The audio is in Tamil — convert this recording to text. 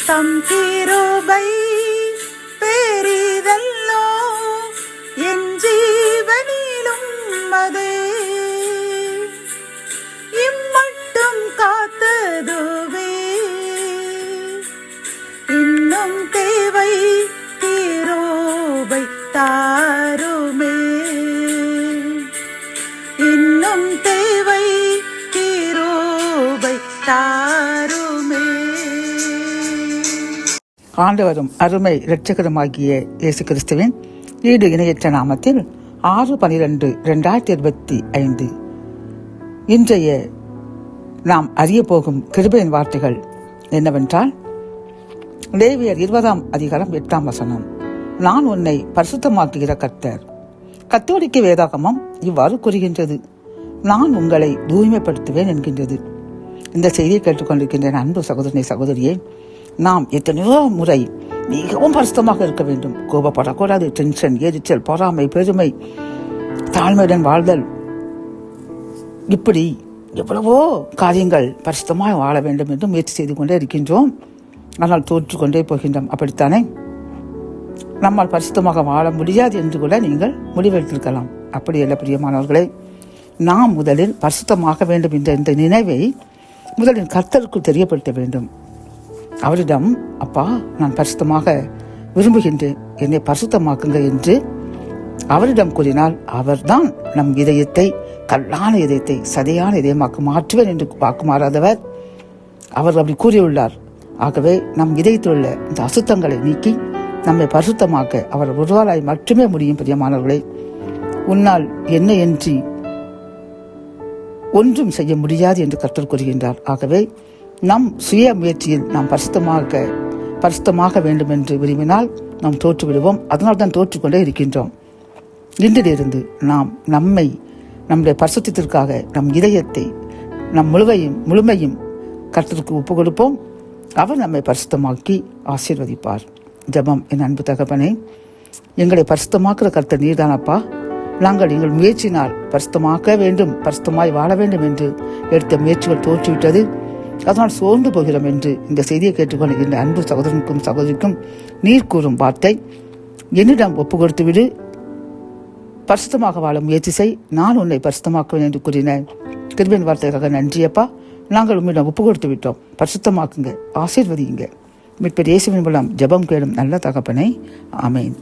தம் கிருபை பெரிதல்லோ என் ஜீவனிலும் அதே இம்மட்டும் காத்ததுவே இன்னும் தேவை கிருபை தாருமே இன்னும் தேவை கிருபை தாருமே. ஆண்டவரும் அருமை இரட்சகருமாகிய இயேசு கிறிஸ்துவின் ஈடு இணையற்ற நாமத்தில் 6/12/2025 இன்றைய நாம் அறிய போகும் கிருபையின் வார்த்தைகள் என்னவென்றால், லேவியர் 20:8 நான் உன்னை பரிசுத்தமாக்குகிற கர்த்தர். கத்தோலிக்க வேதாகமம் இவ்வாறு கூறுகின்றது, நான் உங்களை தூய்மைப்படுத்துவேன் என்கின்றது. இந்த செய்தியை கேட்டுக்கொண்டிருக்கின்ற அன்பு சகோதரனை சகோதரியே, நாம் எத்தனையோ முறை மிகவும் பரிசுத்தமாக இருக்க வேண்டும். கோபப்படக்கூடாது, டென்ஷன், எரிச்சல், பொறாமை, பெருமை, தாழ்மையுடன் வாழ்தல், இப்படி எவ்வளவோ காரியங்கள் பரிசுத்தமாக வாழ வேண்டும் என்று முயற்சி செய்து கொண்டே இருக்கின்றோம். ஆனால் தோற்றுக்கொண்டே போகின்றோம். அப்படித்தானே? நம்மால் பரிசுத்தமாக வாழ முடியாது என்று கூட நீங்கள் முடிவெடுத்திருக்கலாம். அப்படி அல்ல பிரியமானவர்களே, நாம் முதலில் பரிசுத்தமாக வேண்டும் என்ற இந்த நினைவை முதலில் கர்த்தருக்கு தெரியப்படுத்த வேண்டும். அவரிடம், அப்பா, நான் பரிசுத்தமாக விரும்புகின்றேன், என்னை பரிசுத்தமாக்குங்க என்று அவரிடம் கூறினால் அவர்தான் நம் இதயத்தை, கல்லான இதயத்தை சதையான இதயமாக்க மாற்றுவேன் என்று வாக்கு மாறாதவர். அவர் அப்படி கூறியுள்ளார். ஆகவே நம் இதயத்தில் உள்ள இந்த அசுத்தங்களை நீக்கி நம்மை பரிசுத்தமாக்க அவர் ஒருவராய் மட்டுமே முடியும். பிரியமானவர்களே, உன்னால் என்ன என்று ஒன்றும் செய்ய முடியாது என்று கர்த்தர் கூறுகின்றார். ஆகவே நம் சுய முயற்சியில் நாம் பரிசுத்தமாக வேண்டும் என்று விரும்பினால் நாம் தோற்று விடுவோம். அதனால் தான் தோற்றுக்கொண்டே இருக்கின்றோம். இன்றிலிருந்து நாம் நம்முடைய பரிசுத்தத்திற்காக நம் இதயத்தை, நம் முழுமையும் கர்த்தருக்கு ஒப்பு கொடுப்போம். அவர் நம்மை பரிசுத்தமாக்கி ஆசீர்வதிப்பார். ஜெபம். என் அன்பு தகப்பனே, எங்களை பரிசுத்தமாக்குற கர்த்தர் நீர்தானப்பா. நாங்கள் எங்கள் முயற்சினால் பரிசுத்தமாக்க வேண்டும், பரிசுத்தமாய் வாழ வேண்டும் என்று எடுத்த முயற்சிகள் தோற்றுவிட்டது. அதனால் சோர்ந்து போகிறோம் என்று இந்த செய்தியை கேட்டுக்கொள்கின்ற அன்பு சகோதரனுக்கும் சகோதரிக்கும் நீர் கூறும் வார்த்தை, என்னிடம் ஒப்பு கொடுத்து விடு, பரிசுத்தமாக வாழ முயற்சி செய், நான் உன்னை பரிசுத்தமாக்குவேன் என்று கூறின கிருபையின் வார்த்தைக்காக நன்றியப்பா. நாங்கள் உம்மிடம் ஒப்பு கொடுத்து விட்டோம். பரிசுத்தமாக்குங்க, ஆசீர்வதியுங்க. மீட்பர் இயேசுவின் மூலம் ஜெபம் கேளும் நல்ல தகப்பனே, ஆமென்.